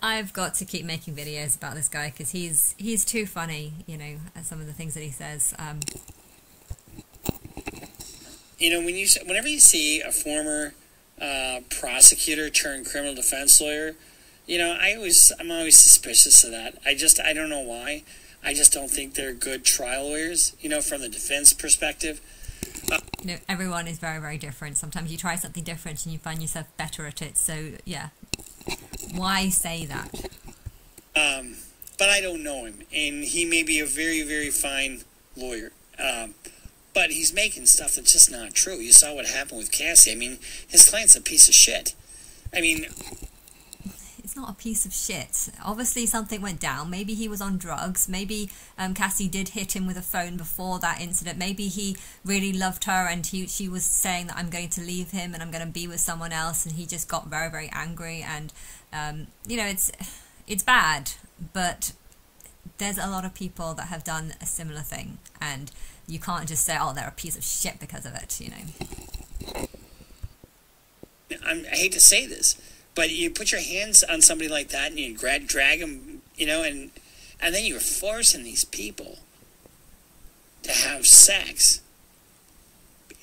I've got to keep making videos about this guy because he's too funny, you know, some of the things that he says. You know, whenever you see a former prosecutor turned criminal defense lawyer, you know, I'm always suspicious of that. I don't know why. I just don't think they're good trial lawyers, you know, from the defense perspective. You know, everyone is very, very different. Sometimes you try something different and you find yourself better at it. So, yeah. Why say that? But I don't know him. And he may be a very, very fine lawyer. But he's making stuff that's just not true. You saw what happened with Cassie. I mean, his client's a piece of shit. I mean... It's not a piece of shit. Obviously something went down. Maybe he was on drugs. Maybe Cassie did hit him with a phone before that incident. Maybe he really loved her and she was saying that I'm going to leave him and I'm going to be with someone else, and he just got very, very angry. And, you know, it's bad, but there's a lot of people that have done a similar thing, and you can't just say, oh, they're a piece of shit because of it, you know. I hate to say this, but you put your hands on somebody like that and you drag them, you know, and then you're forcing these people to have sex.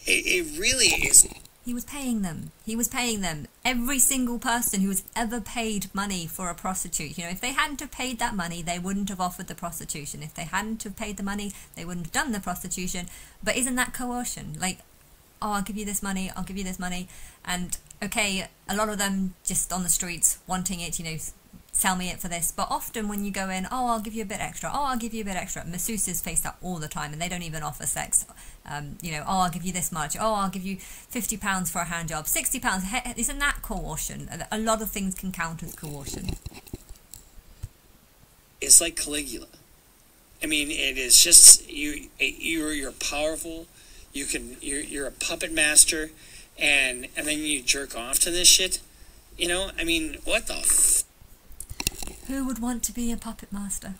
It really is. He was paying them. He was paying them. Every single person who has ever paid money for a prostitute. You know, if they hadn't have paid that money, they wouldn't have offered the prostitution. If they hadn't have paid the money, they wouldn't have done the prostitution. But isn't that coercion? Like, oh, I'll give you this money, I'll give you this money. And, okay, a lot of them just on the streets wanting it, you know, sell me it for this. But often when you go in, oh, I'll give you a bit extra, oh, I'll give you a bit extra. Masseuses face that all the time, and they don't even offer sex. You know, oh, I'll give you this much, oh, I'll give you £50 for a hand job, £60. Isn't that coercion? A lot of things can count as coercion. It's like Caligula. I mean, it is just, you're powerful. You're a puppet master, and then you jerk off to this shit. You know, I mean, what the Who would want to be a puppet master?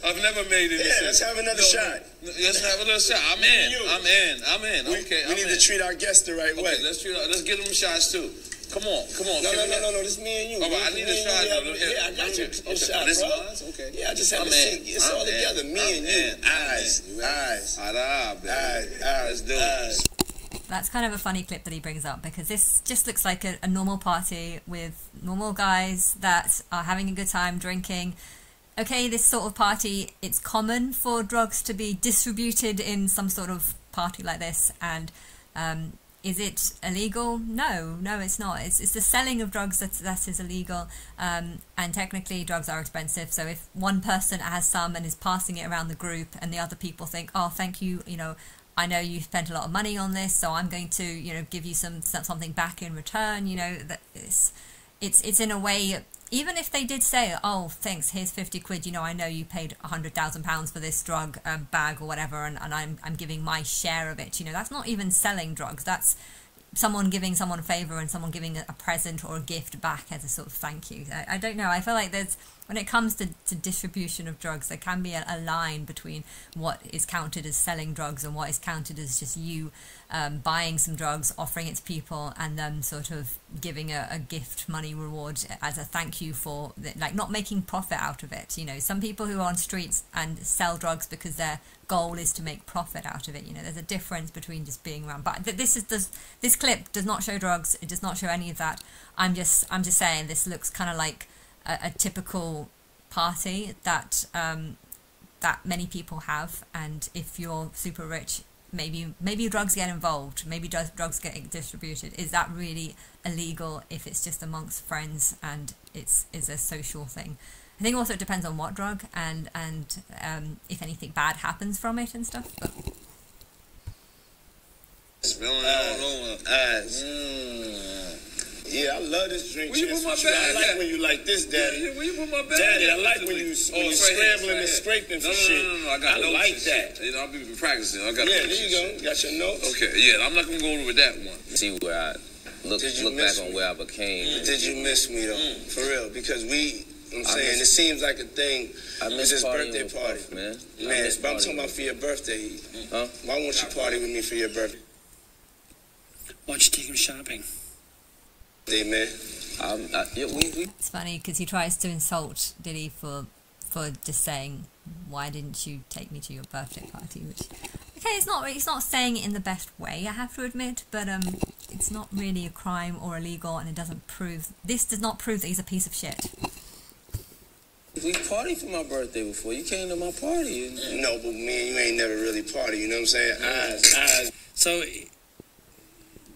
I've never made any sense. Let's have another shot. Let's have another shot. I'm in. Okay, we need to treat our guests the right way. Let's get them shots too. Come on. No. This is me and you. Oh, I need a shot. Yeah, I got you. A shot, this bro. is okay. Yeah, I just have to sing. It's all together. Me and you. Eyes. Let's do it. That's kind of a funny clip that he brings up, because this just looks like a normal party with normal guys that are having a good time drinking. Okay, this sort of party, it's common for drugs to be distributed in some sort of party like this, and is it illegal? No, it's not. It's the selling of drugs that is illegal, and technically drugs are expensive. So if one person has some and is passing it around the group, and the other people think, oh, thank you, you know, I know you spent a lot of money on this, so I'm going to, you know, give you something back in return. You know, that it's in a way. Even if they did say, oh, thanks, here's 50 quid, you know, I know you paid £100,000 for this drug bag or whatever, and I'm giving my share of it, you know, that's not even selling drugs. That's someone giving someone a favour and someone giving a present or a gift back as a sort of thank you. I don't know. I feel like when it comes to distribution of drugs, there can be a line between what is counted as selling drugs and what is counted as just you buying some drugs, offering it to people, and then sort of giving a gift money reward as a thank you for, like, not making profit out of it. You know, some people who are on streets and sell drugs because their goal is to make profit out of it. You know, there's a difference between just being around. But this clip does not show drugs. It does not show any of that. I'm just saying this looks kind of like a typical party that that many people have, and if you're super rich, maybe drugs get involved, maybe drugs get distributed. Is that really illegal if it's just amongst friends and it's a social thing? I think also it depends on what drug and if anything bad happens from it and stuff. But yeah, I love this drink. Where you put my bag I like when you like this, Daddy. Where you put my bag? Daddy, I like when you scrambling and scraping for shit. No, I like that. I'll be practicing. I got there you go. Got your notes? Okay, yeah, I'm not going to go over with that one. See where I look back on where I became. Did you miss me, though? For real, because I'm saying, it seems like a thing. I miss his birthday party. Man, but I'm talking about for your birthday. Huh? Why won't you party with me for your birthday? Why don't you take him shopping? Hey, man. Yeah, we. It's funny because he tries to insult Diddy for just saying, "Why didn't you take me to your birthday party?" Which, okay, it's not saying it in the best way, I have to admit, but it's not really a crime or illegal, and it doesn't prove. This does not prove that he's a piece of shit. We partied for my birthday before. You came to my party. No, but me and you ain't never really party. You know what I'm saying? So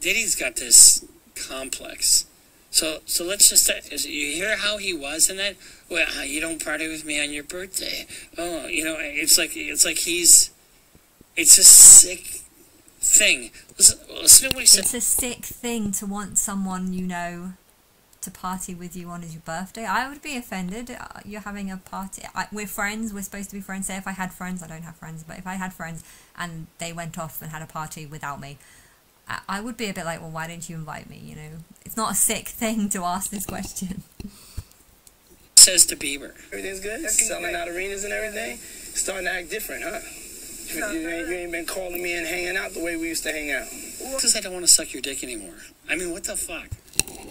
Diddy's got this complex. So let's just you hear how he was in that. Well, you don't party with me on your birthday. Oh, it's like it's a sick thing. Listen to what he said. It's a sick thing to want someone you know to party with you on your birthday. I would be offended. You're having a party. We're friends. We're supposed to be friends. Say if I had friends, I don't have friends, but if I had friends and they went off and had a party without me, I would be a bit like, well, why didn't you invite me? It's not a sick thing to ask this question. Says to Bieber. Everything's good? Selling out arenas and everything? Starting to act different, huh? You ain't been calling me and hanging out the way we used to hang out. Because I don't want to suck your dick anymore. I mean, what the fuck?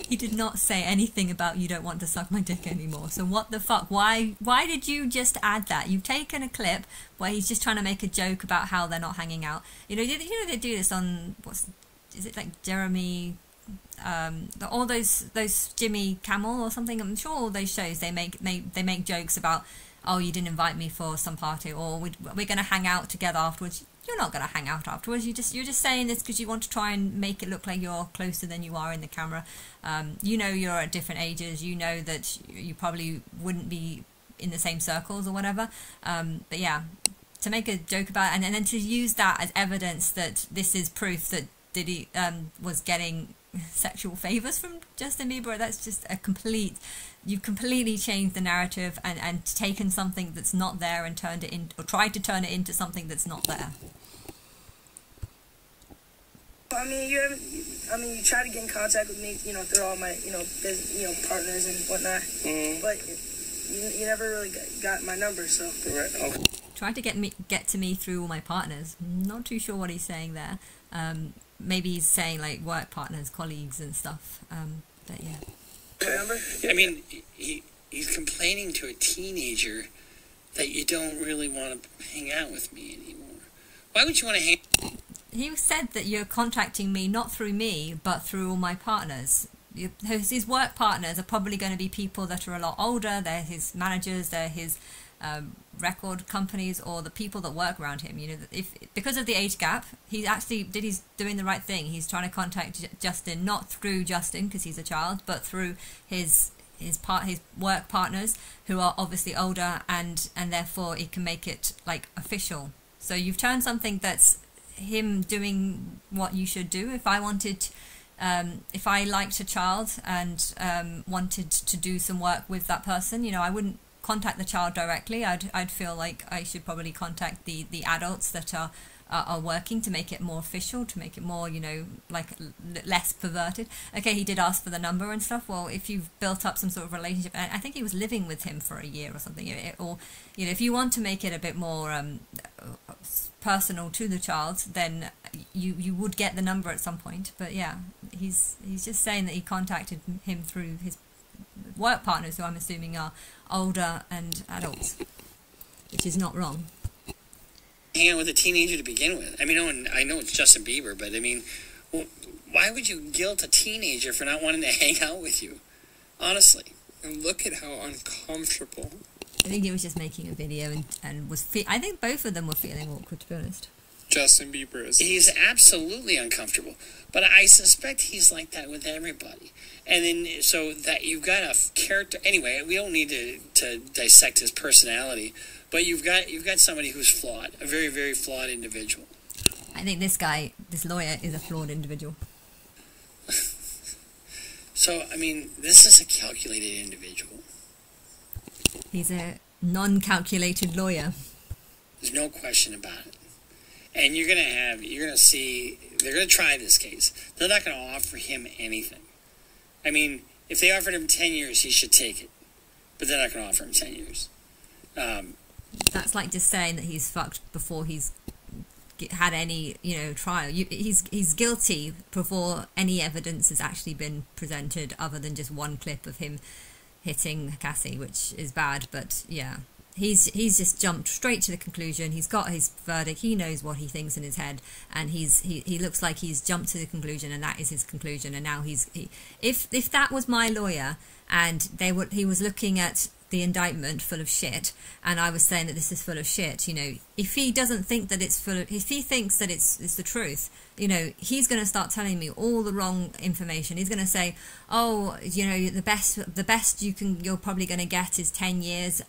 He did not say anything about you don't want to suck my dick anymore. So what the fuck? Why did you just add that? You've taken a clip where he's just trying to make a joke about how they're not hanging out. They do this on, is it like Jeremy, all those Jimmy Kimmel or something? I'm sure all those shows they make jokes about, oh, you didn't invite me for some party, or we're going to hang out together afterwards. You're not going to hang out afterwards. You're just saying this because you want to try and make it look like you're closer than you are in the camera. You're at different ages. You know that you probably wouldn't be in the same circles or whatever. But yeah, to make a joke about it and then to use that as evidence that this is proof that Diddy was getting sexual favors from Justin Bieber, that's just you've completely changed the narrative and taken something that's not there and turned it in, or tried to turn it into something that's not there. You try to get in contact with me, through all my, partners and whatnot, but you never really got my number, so. Okay. Tried to get to me through all my partners. Not too sure what he's saying there. Maybe he's saying like work partners, colleagues and stuff. But yeah. Remember? I mean, he's complaining to a teenager that you don't really want to hang out with me anymore. Why would you want to hang? He said that you're contacting me not through me, but through all my partners. His work partners are probably going to be people that are a lot older. They're his managers. They're his record companies, or the people that work around him. Because of the age gap, he's doing the right thing. He's trying to contact Justin not through Justin because he's a child, but through his work partners who are obviously older, and therefore it can make it like official. So you've turned something that's him doing what you should do. If I liked a child and wanted to do some work with that person, I wouldn't contact the child directly. I'd feel like I should probably contact the adults that are working to make it more official, to make it more, less perverted. Okay, he did ask for the number and stuff. Well, if you've built up some sort of relationship, and I think he was living with him for a year or something, or if you want to make it a bit more personal to the child, then you would get the number at some point. But yeah, he's just saying that he contacted him through his work partners, who I'm assuming are older and adults, which is not wrong. Hang out with a teenager to begin with. I mean, I know it's Justin Bieber, but I mean, why would you guilt a teenager for not wanting to hang out with you? Honestly. And look at how uncomfortable. I think he was just making a video and was. I think both of them were feeling awkward, to be honest. Justin Bieber is. He's absolutely uncomfortable, but I suspect he's like that with everybody. And then, so that you've got a character. Anyway, we don't need to dissect his personality, but you've got somebody who's flawed, a very, very flawed individual. I think this lawyer, is a flawed individual. So, I mean, this is a calculated individual. He's a non-calculated lawyer. There's no question about it. And you're gonna see, they're gonna try this case. They're not gonna offer him anything. I mean, if they offered him 10 years, he should take it. But they're not gonna offer him 10 years. That's like just saying that he's fucked before he's had any, trial. He's guilty before any evidence has actually been presented, other than just one clip of him hitting Cassie, which is bad. But yeah, he's just jumped straight to the conclusion. He's got his verdict. He knows what he thinks in his head, and he looks like he's jumped to the conclusion, and that is his conclusion. And now if that was my lawyer, and he was looking at the indictment full of shit, and I was saying that this is full of shit, if he doesn't think that it's if he thinks that it's the truth, he's going to start telling me all the wrong information. He's going to say, oh, the best you're probably going to get is 10 years,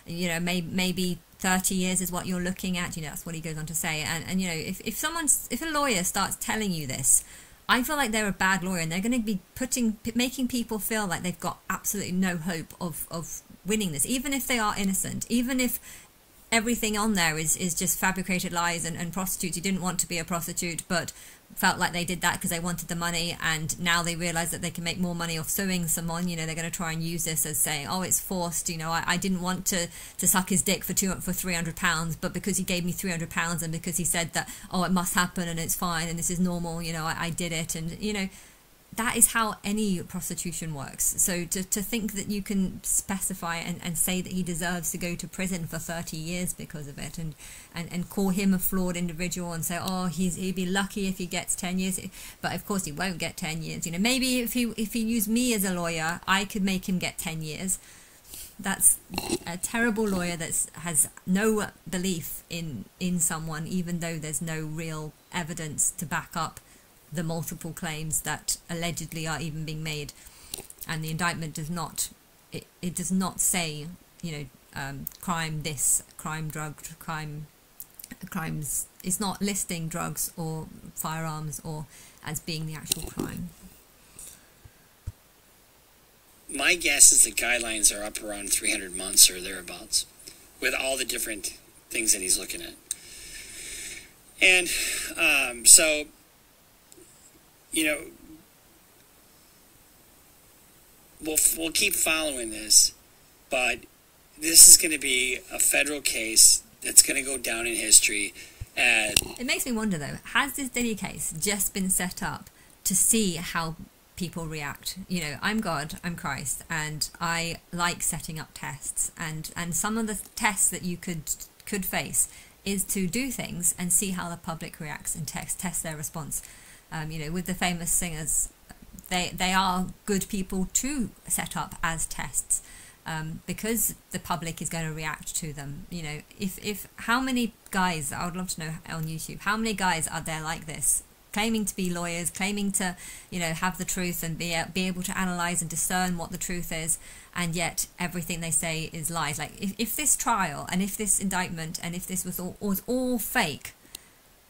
maybe 30 years is what you're looking at. That's what he goes on to say. And if a lawyer starts telling you this, I feel like they're a bad lawyer, and they're going to be making people feel like they've got absolutely no hope of winning this, even if they are innocent, even if everything on there is just fabricated lies and prostitutes. You didn't want to be a prostitute, but felt like they did that because they wanted the money, and now they realize that they can make more money off suing someone. They're going to try and use this as saying, oh, it's forced. I didn't want to suck his dick for £300, but because he gave me £300, and because he said that, oh, it must happen and it's fine and this is normal, I did it. And that is how any prostitution works. So to think that you can specify and say that he deserves to go to prison for 30 years because of it, and call him a flawed individual, and say, oh, he'd be lucky if he gets 10 years, but of course he won't get 10 years. Maybe if he used me as a lawyer, I could make him get 10 years. That's a terrible lawyer that has no belief in someone, even though there's no real evidence to back up the multiple claims that allegedly are even being made. And the indictment does not, it does not say, crime this, crime drug, crimes. It's not listing drugs or firearms or as being the actual crime. My guess is the guidelines are up around 300 months or thereabouts, with all the different things that he's looking at. And so, we'll keep following this, but this is going to be a federal case that's going to go down in history. It makes me wonder, though, has this Diddy case just been set up to see how people react? I'm God, I'm Christ, and I like setting up tests, and some of the tests that you could face is to do things and see how the public reacts and test their response. With the famous singers, they are good people to set up as tests, because the public is going to react to them. If how many guys, I would love to know on YouTube, how many guys are there like this, claiming to be lawyers, claiming to have the truth and be able to analyze and discern what the truth is, and yet everything they say is lies. Like if this trial and if this indictment and if this was all fake,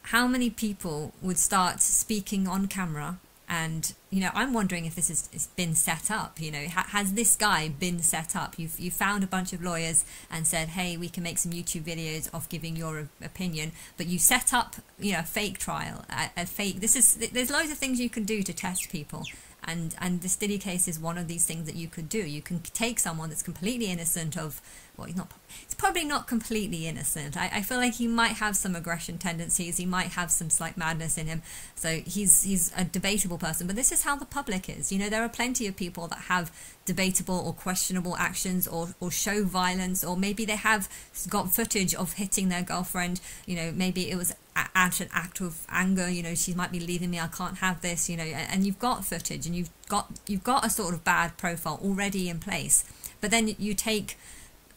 how many people would start speaking on camera? And I'm wondering if this has been set up. Has this guy been set up? You found a bunch of lawyers and said, hey, we can make some YouTube videos of giving your opinion, but you set up a fake trial, a fake. There's loads of things you can do to test people, and the Diddy case is one of these things that you could do. You can take someone that's completely innocent of, well, he's probably not completely innocent. I feel like he might have some aggression tendencies. He might have some slight madness in him. So he's a debatable person. But this is how the public is. There are plenty of people that have debatable or questionable actions, or show violence, or maybe they have got footage of hitting their girlfriend. Maybe it was out an act of anger. She might be leaving me, I can't have this. And you've got footage, and you've got a sort of bad profile already in place. But then you take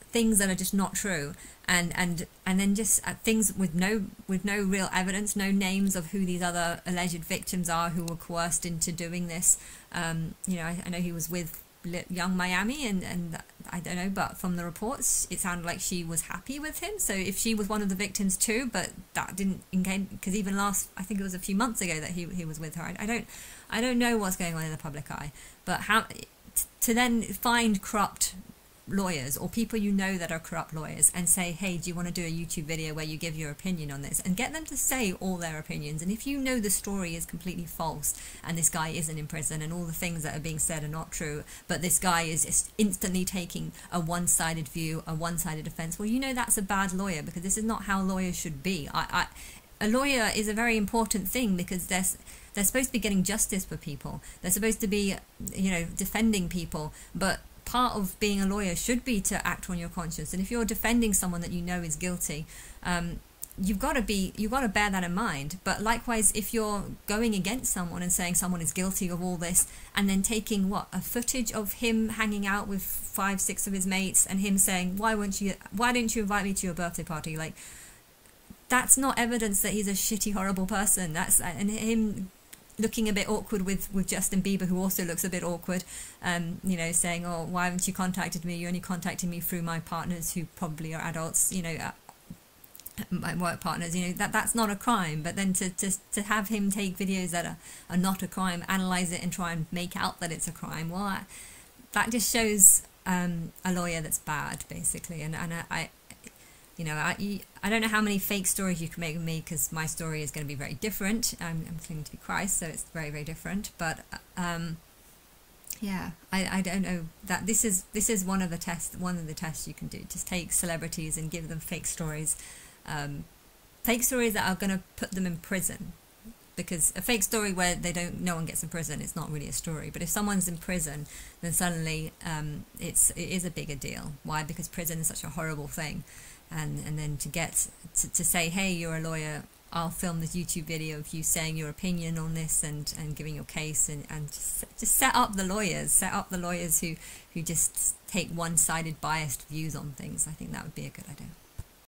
things that are just not true, and then just things with no real evidence, no names of who these other alleged victims are who were coerced into doing this. I know he was with young Miami, and I don't know, but from the reports it sounded like she was happy with him. So if she was one of the victims too, but that didn't engage, because even I think it was a few months ago that he was with her. I don't know what's going on in the public eye, but how to then find corrupt lawyers or people that are corrupt lawyers and say, hey, do you want to do a YouTube video where you give your opinion on this, and get them to say all their opinions. And if the story is completely false and this guy isn't in prison and all the things that are being said are not true, but this guy is instantly taking a one-sided view, a one-sided defense, well, that's a bad lawyer, because this is not how lawyers should be. a lawyer is a very important thing, because they're supposed to be getting justice for people. They're supposed to be, you know, defending people. But part of being a lawyer should be to act on your conscience. And if you're defending someone that you know is guilty, you've got to bear that in mind. But likewise, if you're going against someone and saying someone is guilty of all this, and then taking a footage of him hanging out with 5-6 of his mates, and him saying, why didn't you invite me to your birthday party? Like, that's not evidence that he's a shitty, horrible person. And him looking a bit awkward with Justin Bieber, who also looks a bit awkward, you know, saying, oh, why haven't you contacted me? You only contacted me through my partners, who probably are adults, you know, my work partners. You know, that's not a crime. But then to have him take videos that are not a crime, analyze it and try and make out that it's a crime, well, that just shows a lawyer that's bad, basically. And I you know, I don't know how many fake stories you can make with me, because my story is going to be very different. I'm claiming to be Christ, so it's very, very different. But yeah, I don't know, that this is one of the tests you can do. Just take celebrities and give them fake stories that are going to put them in prison. Because a fake story where no one gets in prison, it's not really a story. But if someone's in prison, then suddenly it is a bigger deal. Why? Because prison is such a horrible thing. And then to say, hey, you're a lawyer, I'll film this YouTube video of you saying your opinion on this and giving your case, and just set up the lawyers who just take one-sided, biased views on things. I think that would be a good idea.